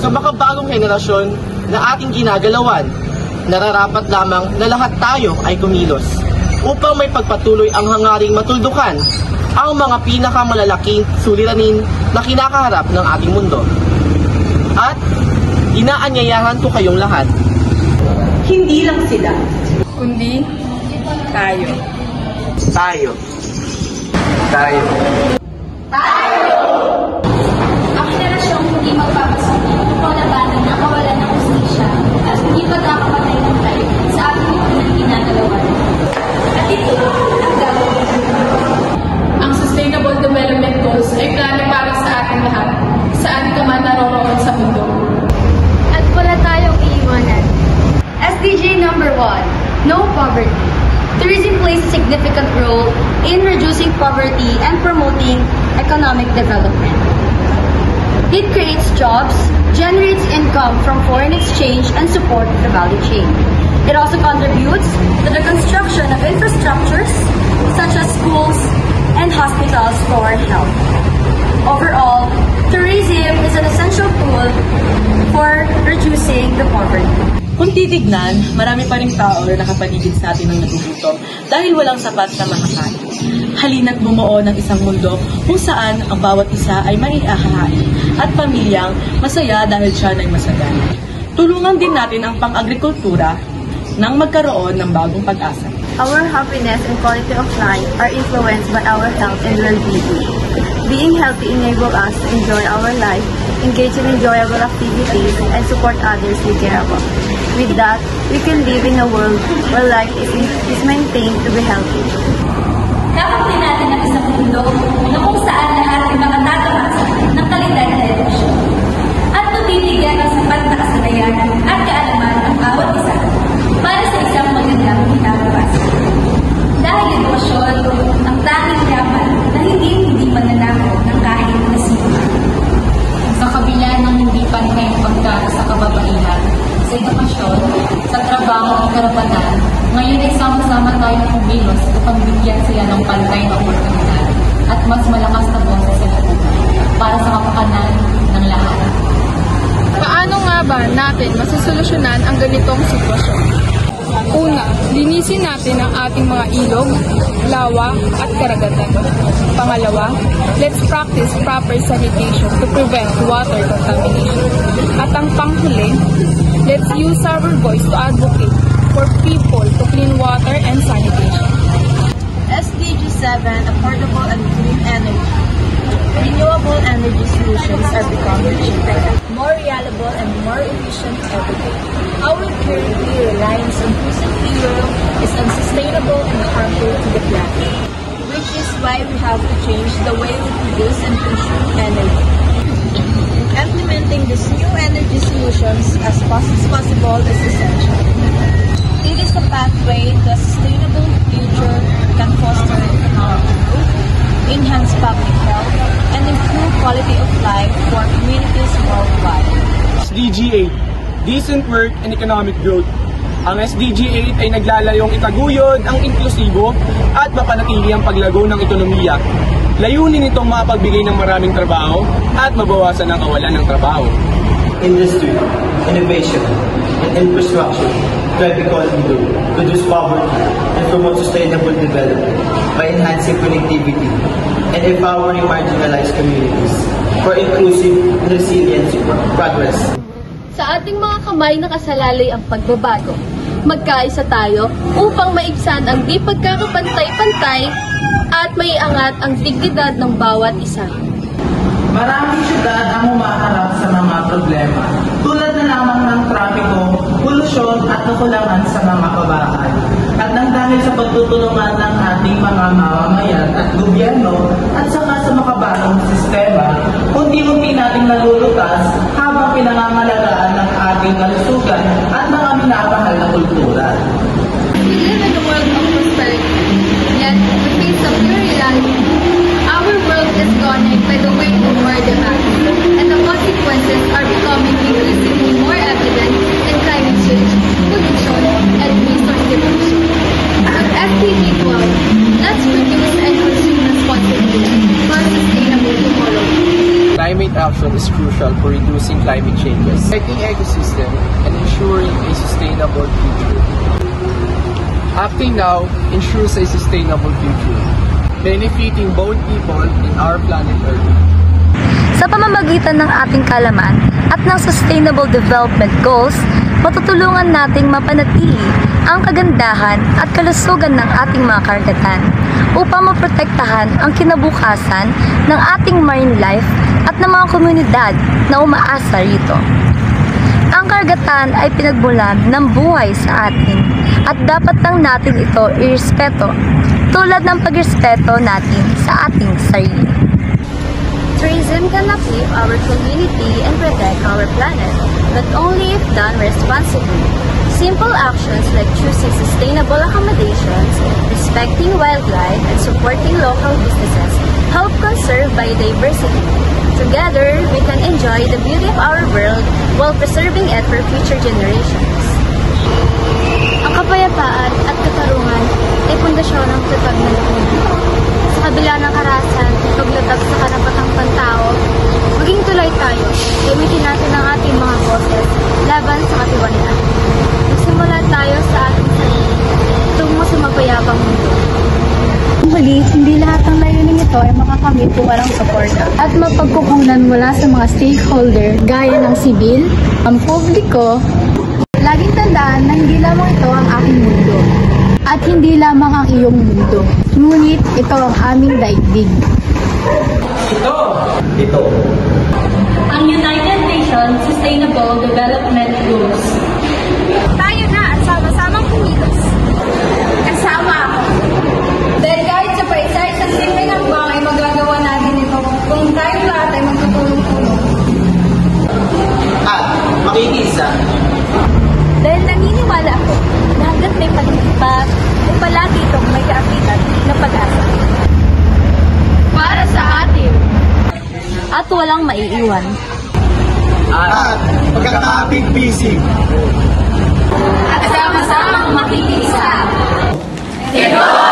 sa makabagong henerasyon na ating ginagalawan. Nararapat lamang na lahat tayo ay kumilos upang may pagpatuloy ang hangaring matuldukan ang mga pinakamalalaking suliranin na kinakaharap ng ating mundo. At inaanyayahan ko kayong lahat. Hindi lang sila, kundi tayo. Tayo. Tayo. Ang henerasyong hindi magpapasuki o labanan ng kawalan ng hustisya at hindi pagkakapatay ng tayo sa ating mga ginagalawan. At ito ang gagawin. Ang Sustainable Development Goals ay plano para sa ating lahat, saan ka man naroroon sa mundo. At wala tayong iiwanan. SDG number 1, no poverty. Tourism plays a significant role in reducing poverty and promoting economic development. It creates jobs, generates income from foreign exchange, and supports the value chain. It also contributes to the construction of infrastructures such as schools and hospitals for health. Overall, tourism is an essential tool for reducing the poverty. Kung titignan, marami pa rin tao na nakapaligid sa atin ng nagugutom dahil walang sapat na makakain. Halina't bumuo ng isang mundo kung saan ang bawat isa ay maiahahain at pamilyang masaya dahil siya ay masagana. Tulungan din natin ang pang-agrikultura nang magkaroon ng bagong pag-asa. Our happiness and quality of life are influenced by our health and well-being. Being healthy enables us to enjoy our life, engage in enjoyable activities, and support others we care about. With that, we can live in a world where life is maintained to be healthy. Kakapin natin ang isang mundo na kung saan lahat ay makatatamasa ng kalidad na edukasyon at mabibigyan ng sapat na kasanayan at kaalaman ang bawat isa para sa isang magandang kinabukasan. Dahil edukasyon ang tanging yaman na hindi mananakaw ng kahit na sino. Sa kabila ng hindi pantay ang pagkara sa kababaihan, sa edukasyon, sa trabaho at karapatan, ngayon ay sama-sama tayong kumilos upang bigyan sila ng pantay na oportunidad at mas malakas na boses sa lipunan para sa kapakanan ng lahat. Paano nga ba natin masusolusyonan ang ganitong sitwasyon? Una, linisin natin ang ating mga ilog, lawa at karagatan. Pangalawa, let's practice proper sanitation to prevent water contamination. At ang panghuli, let's use our voice to advocate for people to clean water and sanitation. SDG 7, affordable and clean energy. Renewable energy solutions are becoming cheaper, more reliable, and more efficient every day. Our currently reliance on fossil fuel is unsustainable and harmful to the planet, which is why we have to change the way we produce and consume energy. Implementing these new energy solutions as fast as possible is essential. It is a pathway to a sustainable future that can foster economic growth, enhance public health, and improve quality of life for communities worldwide. SDG 8, Decent Work and Economic Growth. Ang SDG 8 ay naglalayong itaguyod ang inklusibo at mapanatili ang paglago ng ekonomiya. Layunin itong mapagbigay ng maraming trabaho at mabawasan ang kawalan ng trabaho. Industry, innovation, and infrastructure drive economic growth, reduce poverty, and promote sustainable development by enhancing connectivity and empowering marginalized communities for inclusive and resilient progress. Sa ating mga kamay nakasalalay ang pagbabago. Magkaisa tayo upang maibsan ang di pagkakapantay-pantay at maiangat ang dignidad ng bawat isa. Maraming syudad ang humaharap sa mga problema, tulad na lamang ng trapiko, polusyon at kakulangan sa mga pabahay. At nang dahil sa pagtutulungan ng ating mga mamamayan at gobyerno at saka sa makabagong sistema, unti-unti nating nalulutas habang pinangangalagaan ng ating kalusugan at mga minamahal na kultura. We live in a world of prosperity, yet we face a pure reality. Our world is governed by the weight of more demand, and the consequences are becoming increasingly more evident in climate change, pollution, and resource depletion. With SDG 12, let's produce and consume responsibly for a sustainable tomorrow. Climate action is crucial for reducing climate changes, protecting ecosystem, and ensuring a sustainable future. Acting now ensures a sustainable future, benefiting both people and our planet Earth. Sa pamamagitan ng ating kaalaman at ng Sustainable Development Goals, matutulungan nating mapanatili ang kagandahan at kalusugan ng ating mga karagatan upang maprotektahan ang kinabukasan ng ating marine life at ng mga komunidad na umaasa rito. Ang karagatan ay pinagmulan ng buhay sa atin at dapat lang natin ito irespeto tulad ng pagrespeto natin sa ating sarili. Tourism can uplift our community and protect our planet, but only if done responsibly. Simple actions like choosing sustainable accommodations, respecting wildlife, and supporting local businesses help conserve biodiversity. Together, we can enjoy the beauty of our world while preserving it for future generations. Ang kapayapaan at katarungan ay pundasyon ng tatag na lipunan. Sa kabila ng karahasan at paglatag sa karapatang pantao, maging tulay tayo, gamitin natin ang ating mga boses laban sa katiwalian. Magsimula tayo sa ating sarili, tungo sa mapayapang mundo. Muli, hindi lahat ng layunin ito ay makakamit kung walang suporta at mapagkukunan mula sa mga stakeholder gaya ng sibil, ang publiko. Laging tandaan na hindi lamang ito ang aking mundo at hindi lamang ang iyong mundo, ngunit ito ang aming daigdig. Ito. Ang United Nations Sustainable Development Goals. Tayo na at sama-samang kumilos. Kasama ako. Dahil kahit sa paisa-isang simpleng hakbang ay magagawa natin ito kung tayong lahat ay magtutulong-tulong. At makikisa. Dahil naniniwala ako na hanggat may pagtipat, ay palagi itong may kaapitan na pag-asa. Para sa atin. At walang maiiwan. At pagkakaapig-bisig. At sama-samang makikiisa. Ito